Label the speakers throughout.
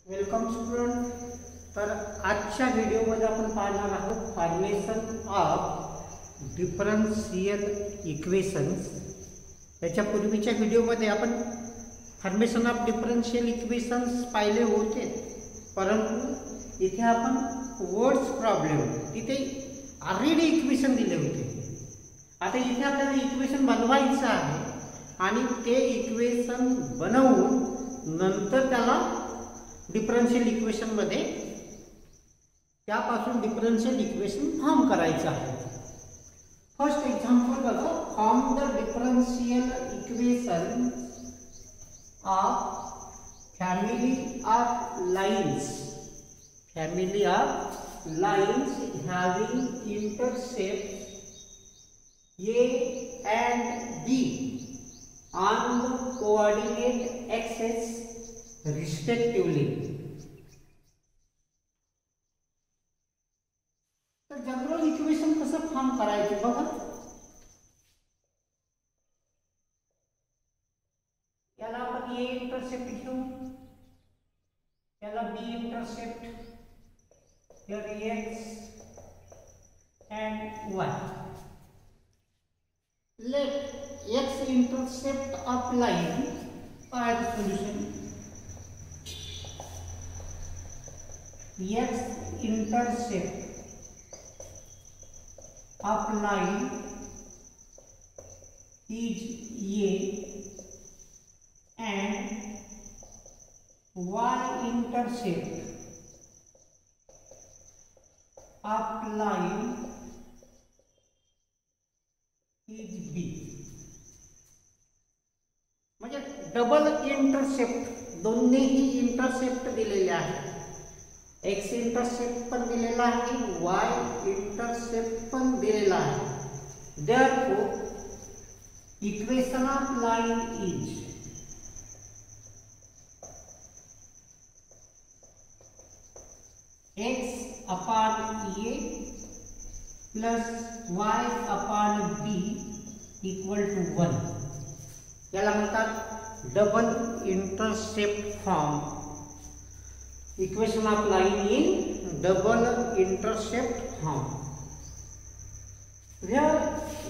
Speaker 1: Welcome student. तर आजच्या व्हिडिओमध्ये आपण पाहणार आहोत फॉर्मेशन ऑफ डिफरन्शियल इक्वेशन्स. याच्या पूर्वीच्या व्हिडिओमध्ये आपण फॉर्मेशन ऑफ डिफरन्शियल इक्वेशन्स पाहिले होते, परंतु इथे आपण वर्ड्स प्रॉब्लेम तिथे ऑलरेडी इक्वेशन दिले होते. आता इथे आपल्याला इक्वेशन बनवायचं आहे आणि ते इक्वेशन बनवून नंतर त्याला डिफरन्शियल इक्वेशन मध्ये त्यापासून डिफरन्शियल इक्वेशन फॉर्म करायचं आहे. फर्स्ट एक्झाम्पल बघा. Form the differential equation of family of lines having intercepts A and B on the coordinate axes respectively. तर जनरल इक्वेशन कसं फॉर्म करायचं बघा. याला आपण ए इंटरसेप्ट घेऊ, याला बी इंटरसेप्ट, याला X and Y. Let X intercept of line काय solution. X intercept of line is A and Y intercept of line is B. म्हणजे डबल इंटरसेप्ट, दोन्हीही इंटरसेप्ट दिलेले आहेत. एक्स इंटरसेप्ट पण दिलेला आहे, वाय इंटरसेप्ट पण दिलेला आहे. Therefore equation of line is X upon A plus Y upon B equal to 1. याला म्हणतात double intercept form. Equation of line in double intercept form, where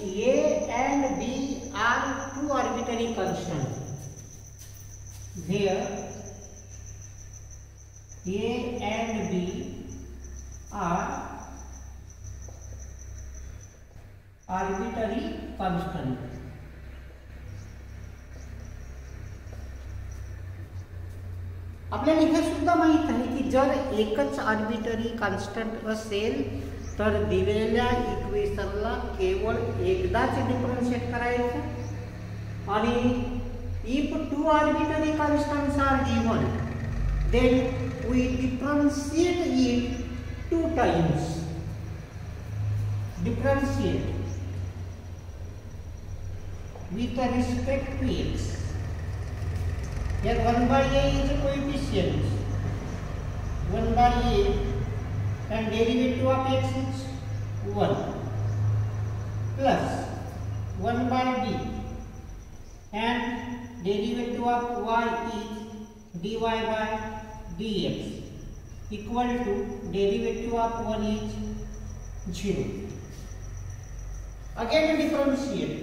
Speaker 1: A and B are two arbitrary constants. Where A and B are arbitrary constants. आपल्याला हे सुद्धा माहित आहे की जर एकच arbitrary constant असेल तर दिलेल्या इक्वेशनला केवळ एकदाच डिफरन्शिएट करायचं. आणि if two arbitrary constants are given then we differentiate it 2 times. Differentiate with respect to X. Here 1 by a is a coefficient. 1 by a and derivative of x is 1 plus 1 by b and derivative of y is dy by dx equal to derivative of 1 is 0. Again differentiate.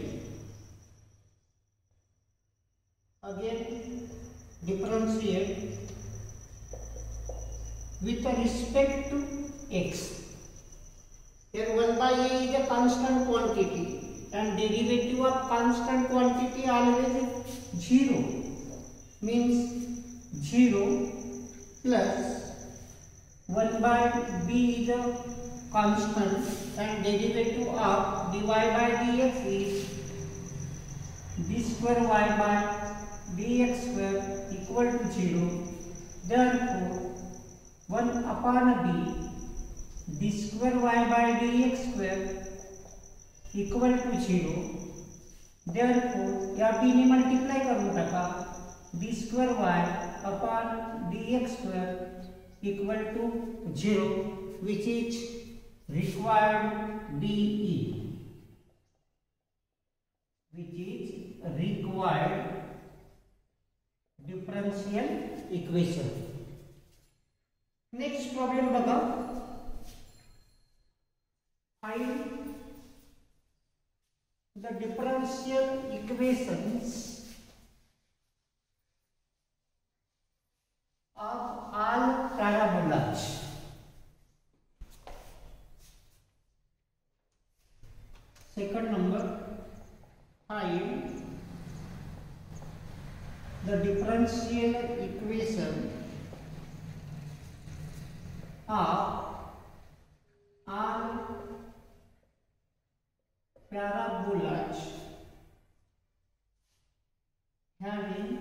Speaker 1: Differentiate with respect to x. Here 1 by a is a constant quantity and derivative of constant quantity always is 0. Means 0 plus 1 by b is a constant and derivative of dy by dx is d square y by dx square equal to 0. Therefore 1 upon b d square y by dx square equal to 0. Therefore या b ने multiply करून टाका. d square y upon dx square equal to 0, which is required de, which is required differential equation. Problem बघा. Find the differential equations of all parabolas. Second number, find the differential equation of all parabolas having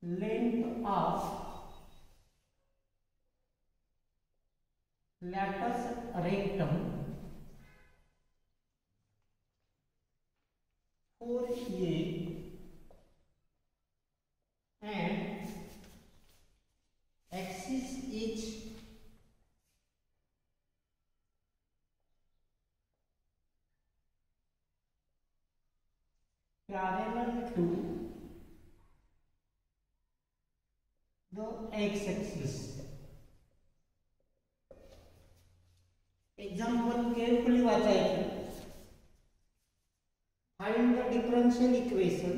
Speaker 1: length of latus rectum 4a and axis is parallel to the x-axis. Example carefully वाचायचं. Find the differential equation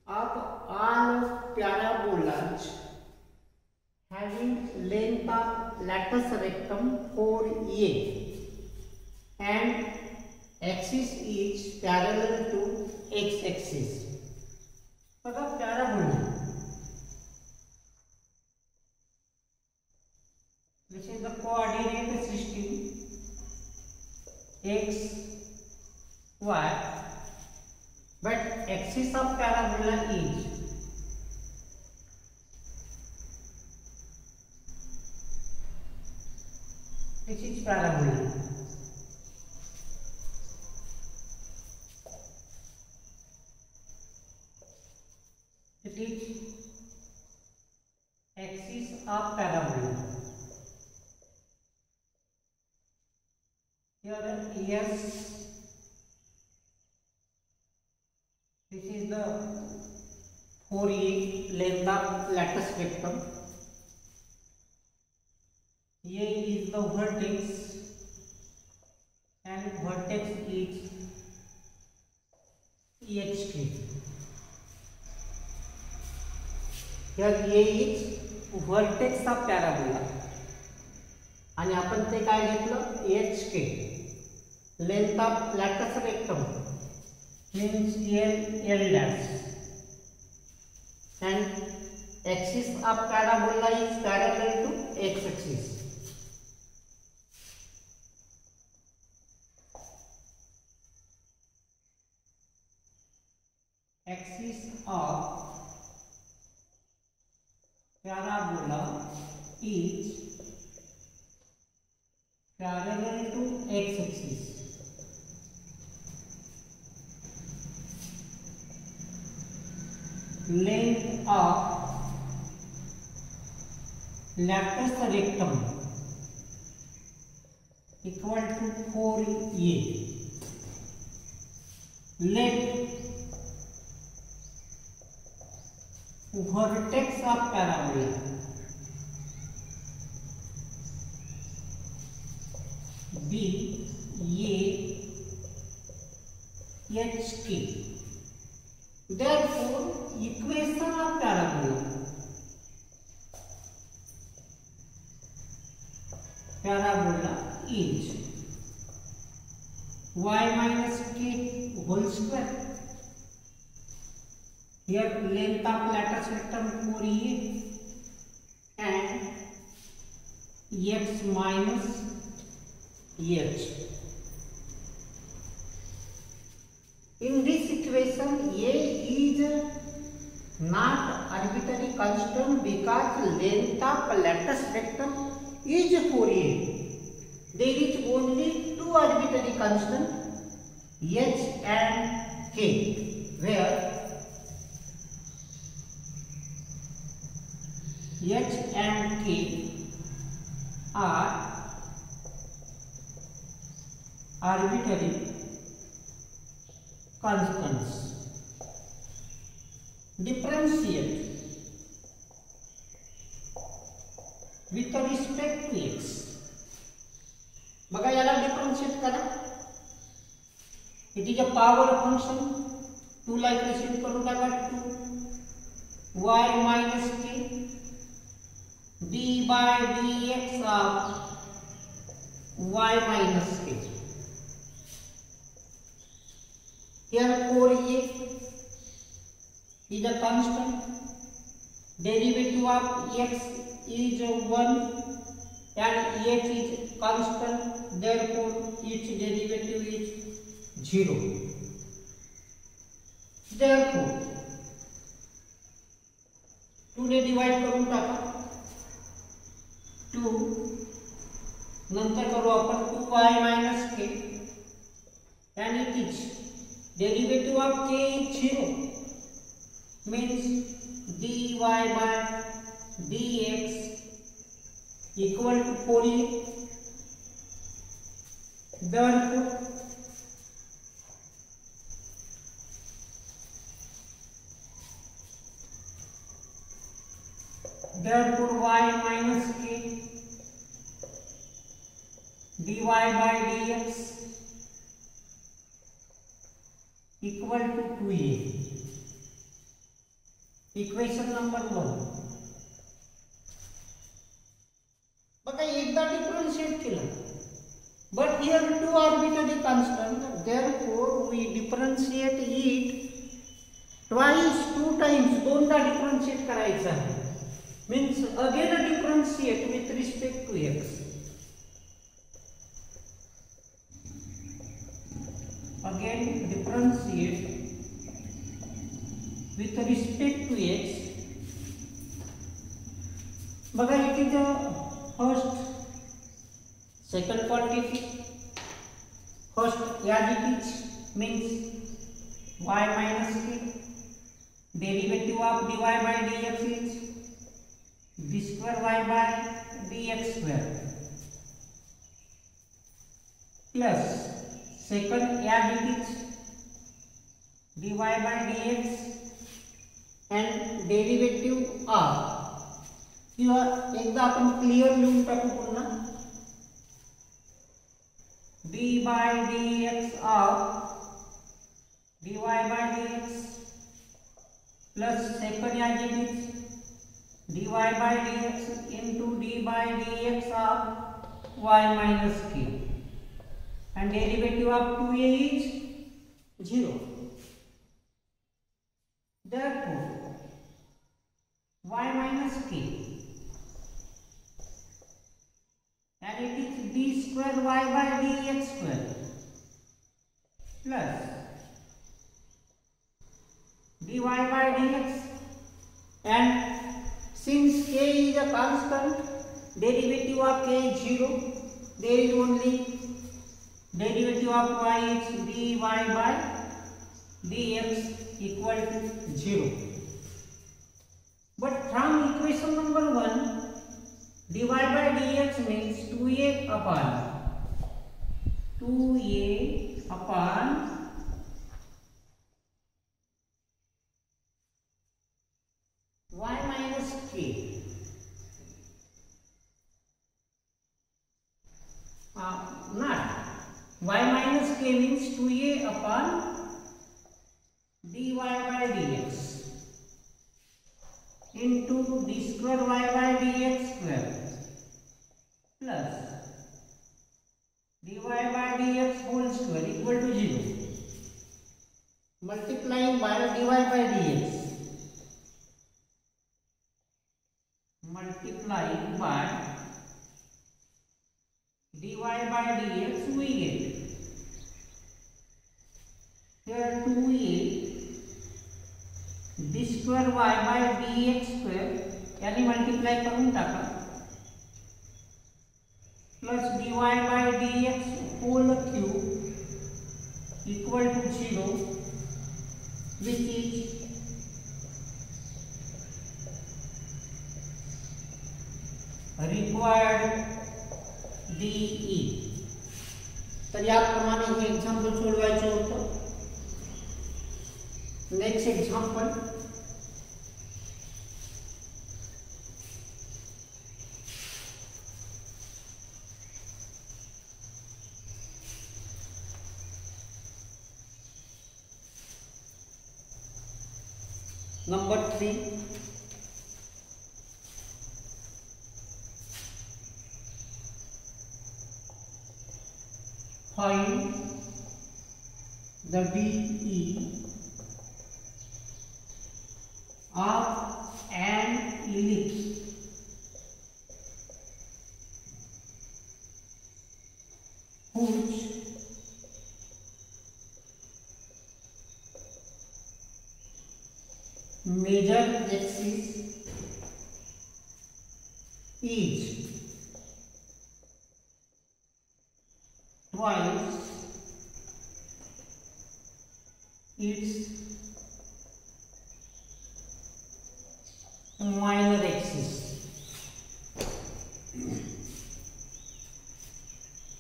Speaker 1: of all parabolas having length of latus rectum 4a and axis is parallel to x-axis. बघा parabola. This is the coordinate system x, y, but axis of parabola is this is parabola. It is axis of parabola. Here yes, this is the 4a length of latus rectum. A is the vertex and vertex is HK. Here A is vertex of parabola आणि आपण ते काय घेतलं HK length of latus rectum means L dash and axis of parabola is parallel to x axis. Axis of parabola is parallel to x axis. Length of latus rectum equal to 4a. Let vertex of parabola be HK. Therefore, equation of parabola is y minus k whole square. Here length of latus rectum 4a and x minus h. In this equation, a is not arbitrary constant because length of latus rectum is 4a. There is only two arbitrary constants, h and k, where h and k are arbitrary constants. It is a power function 2 ला इकडे shift करून टाका 2y minus k d by dx of y minus k. Here 4a is a constant, derivative of x is 1 and h is constant, therefore its derivative is 0. Therefore 2 ने divide करून टाका 2 नंतर करू आपण 2y minus k and it is derivative of k is 0 means dy by dx equal to 4a. Therefore y minus k dy by dx equal to 2a. Equation number 1. बघा एकदा differentiate केलं, but here 2 arbitrary constant, therefore we differentiate it twice, 2 times, दोनदा differentiate करायचं आहे. Means again a differentiate with respect to x. Again differentiate with respect to x. बघा it is the first second quantity. First as it is means y minus k. Derivative of dy by dx is d square y by dx square plus second as it is dy by dx and derivative of किंवा एकदा आपण clear लिहून टाकू पुन्हा d by dx of dy by dx plus second as it is dy by dx into d by dx of y minus k and derivative of 2a is 0. Therefore y minus k and it is d square y by dx square plus dy by dx, and since k is a constant, derivative of k is 0, there is only derivative of y is dy by dx equal to 0. But from equation number 1, dy by dx means 2a upon y minus k. Not y minus k means 2a upon dy by dx into d square y by dx square plus dy by dx whole square equal to 0. Multiplying by dy by dx, multiplying by dy by dx, we get here 2a d square y by dx square यानी multiply करून टाका plus dy by dx whole cube equal to 0, which is required DE. तर याप्रमाणे हे example सोडवायचं होतं. Next example Number 3, find the DE of an ellipse whose major axis is twice its minor axis.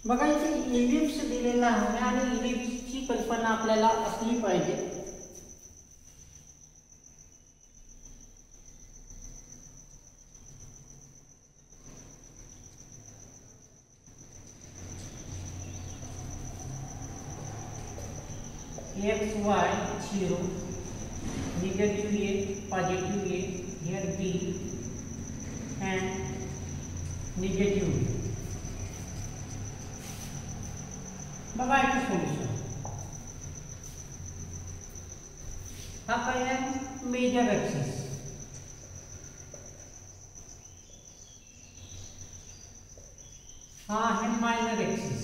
Speaker 1: बघा इथे ellipse दिलेला आहे आणि इलिप्सची कल्पना आपल्याला असली पाहिजे. x y 0, negative a, positive a, here b and negative b. बघा याचं सोल्युशन. हा पहिला मेजर ॲक्सिस, हा आहे minor axis.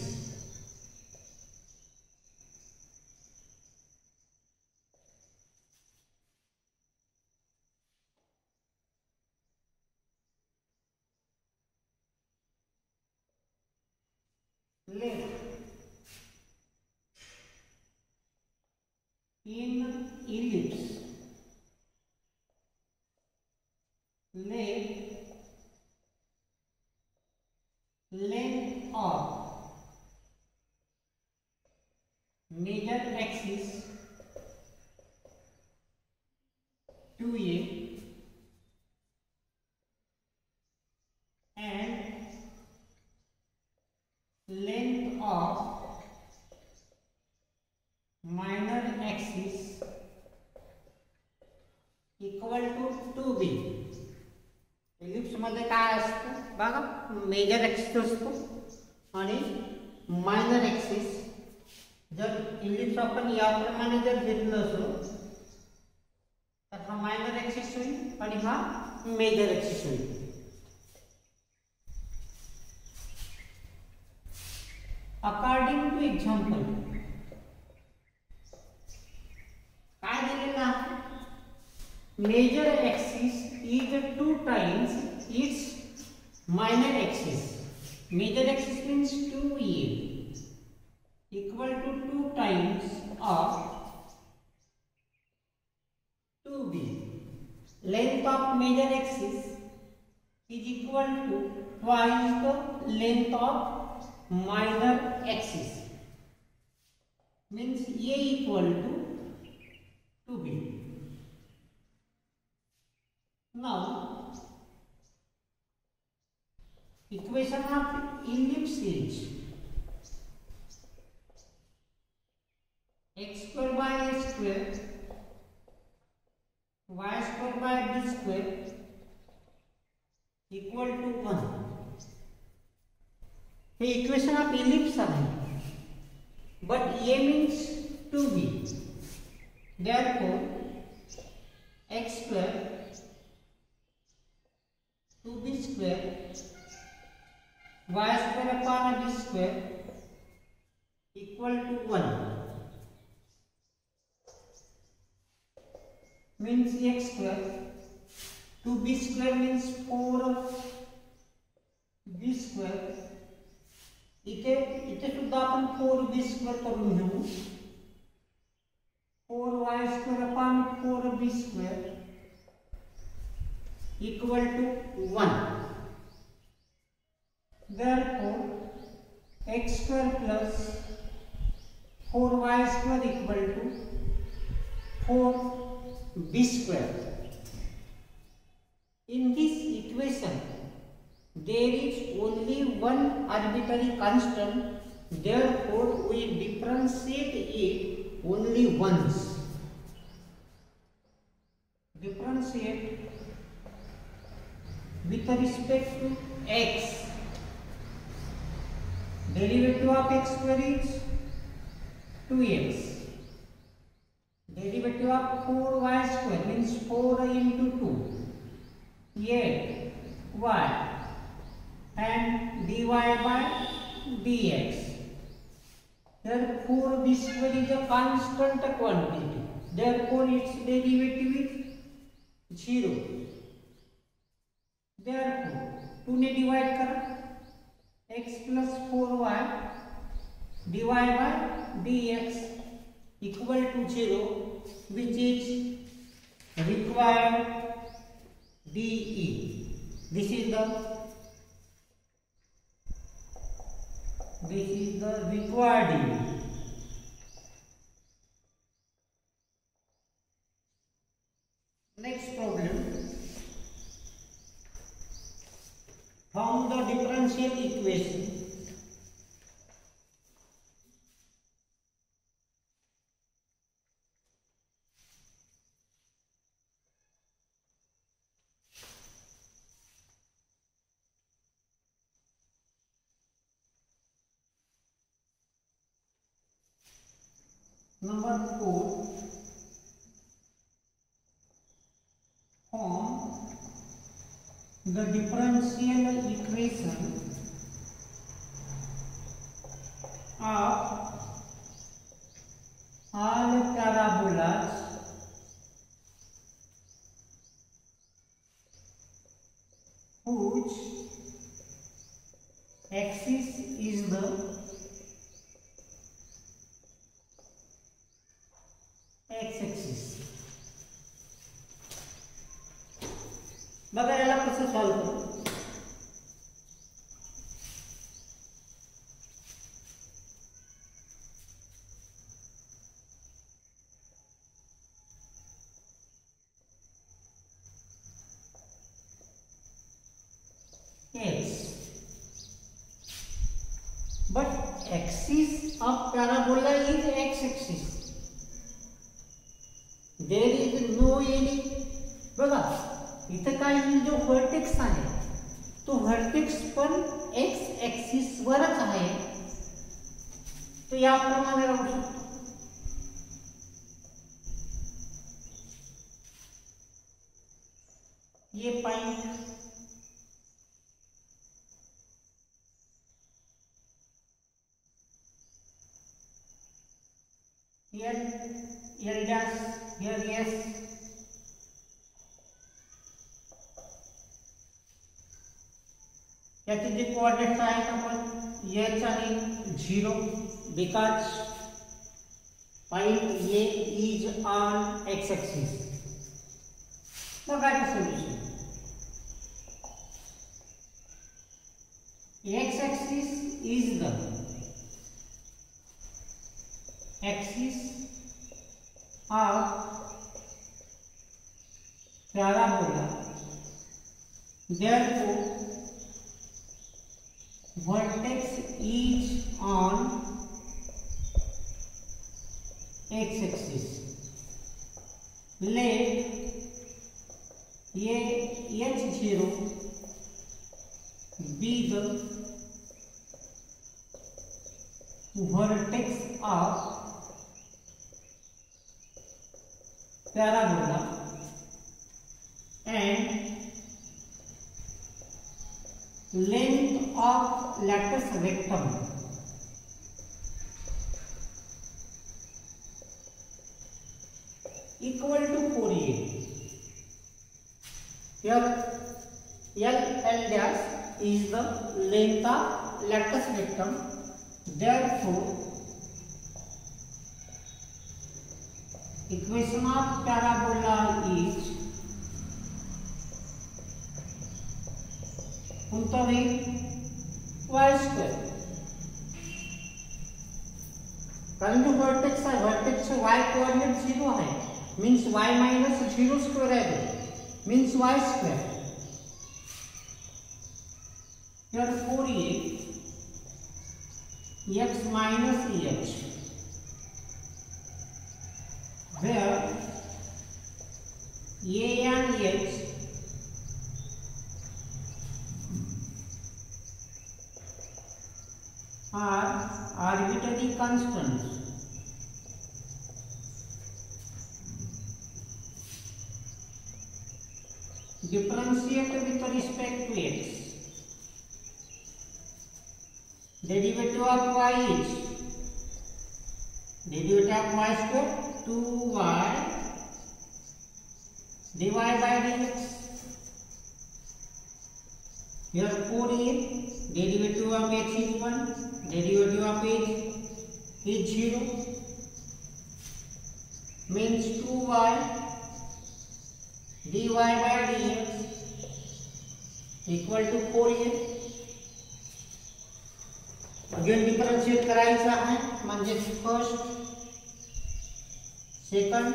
Speaker 1: Left in ellipse, length of major axis 2a and length of minor axis equal to 2b. Ellipse मध्ये काय असतं बघा, मेजर ॲक्सिस असतो आणि मायनर ॲक्सिस. जर इलिप्स आपण याप्रमाणे जर घेतलं असलो तर हा मायनर ॲक्सिस होईल आणि हा मेजर ॲक्सिस होईल. अकॉर्डिंग टू एक्झाम्पल काय दिलेलं आहे, major axis is 2 times its minor axis. Major axis means 2a equal to 2 times of 2b. Length of major axis is equal to twice the length of minor axis, means a equal to 2b. Now, equation of ellipse is x square by a square y square by b square equal to 1. हे equation of ellipse आहे, but a means 2b. Therefore, x square 2b square y square upon b square equal to 1, means x square 2b square means 4b square. इथे सुद्धा आपण 4b square करून घेऊ. 4y square upon 4b square equal to 1. Therefore, x square plus 4y square equal to 4b square. In this equation, there is only one arbitrary constant. Therefore, we differentiate it only once. differentiate with respect to x, derivative of x square is 2x, derivative of 4y square means 4 into 2, 8y, and dy by dx. Therefore this square is a constant quantity, therefore its derivative is 0. Therefore 2 ने divide करा, x plus 4y dy by dx equal to 0, which is required dE. This is the required dE. Next problem. From the differential equation, number 4, from the differential equation of all parabolas whose axis is the x-axis. बघा याला कसं solve करू. X, but axis of parabola is x-axis. There is no any. बघा इथं काय जो vertex आहे तो व्हर्टेक्स पण एक्स ऍक्सिस वरच आहे, तो याप्रमाणे राहू शकतो. ये point here L dash, here S, याचे जे कोऑर्डिनेट्स आहेत आपण h आणि 0, because point A is on x axis. मग काय solution. x axis is the axis of parabola, therefore vertex is on x-axis. Let h0 be the vertex of parabola and length of latus rectum equal to 4a. Here L dash is the length of latus rectum, therefore equation of parabola is कोणता होईल y square, कारण जो vertex आहे व्हर्टेक्सचे y coordinate 0 आहे, means y minus 0 square आहे, means y square. here 4a x minus h, where a and are arbitrary constants. Differentiate with respect to x. Derivative of y is derivative of y square 2y dy by dx. Here 4a, derivative of x is 1, derivative of x is 0, means 2y dy by dx equal to 4a. Again differentiate करायचं आहे म्हणजे first second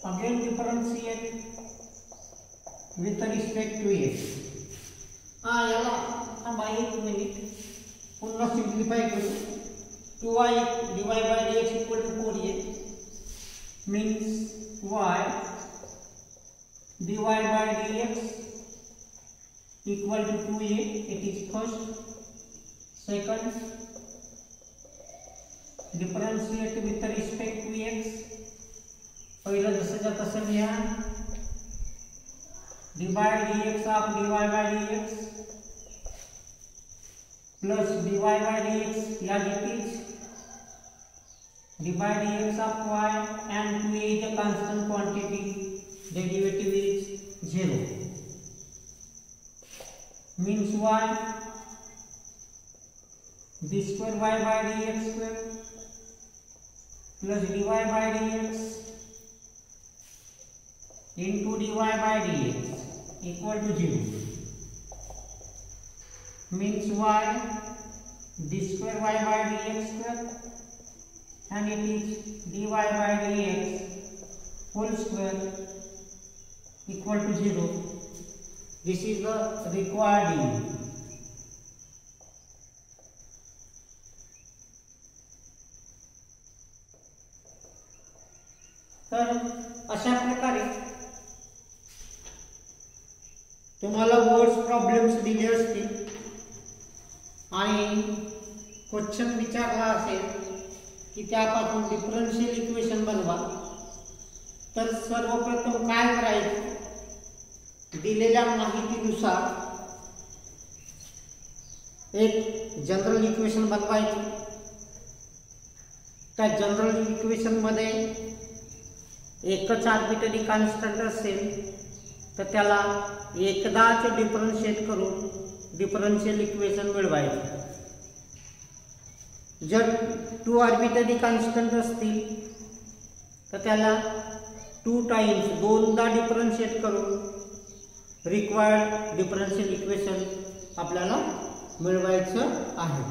Speaker 1: again differentiate with respect to x. याला थांबा एक minute पुन्हा simplify करू. 2y dy by dx equal to 4a means y dy by dx equal to 2a. It is first. Second, differentiate with respect to x. पहिलं जसंच्या तसं लिहा. dy dx of dy by dx plus dy by dx as it is. dy dx of y and 2a is a constant quantity. Derivative is 0. Means y d square y by dx square plus dy by dx into dy by dx equal to 0. Means y d square y by dx square and it is dy by dx whole square equal to 0. This is the required limit. तर अशा प्रकारे तुम्हाला words problems दिले असतील आणि question विचारला असेल की त्यापासून डिफरन्शियल इक्वेशन बनवा. तर सर्वप्रथम काय करायचं, दिलेल्या माहितीनुसार एक जनरल इक्वेशन बनवायचं. त्या जनरल इक्वेशन मध्ये एकच आर्बिट्ररी कॉन्स्टंट असेल तर त्याला एकदाच डिफरन्शिएट करून डिफरन्शियल इक्वेशन मिळवायचं. जर 2 आर्बिट्ररी कॉन्स्टंट असतील तर त्याला 2 टाइम्स दोनदा डिफरन्शिएट करून रिक्वायर्ड डिफरन्शियल इक्वेशन आपल्याला मिळवायचं आहे.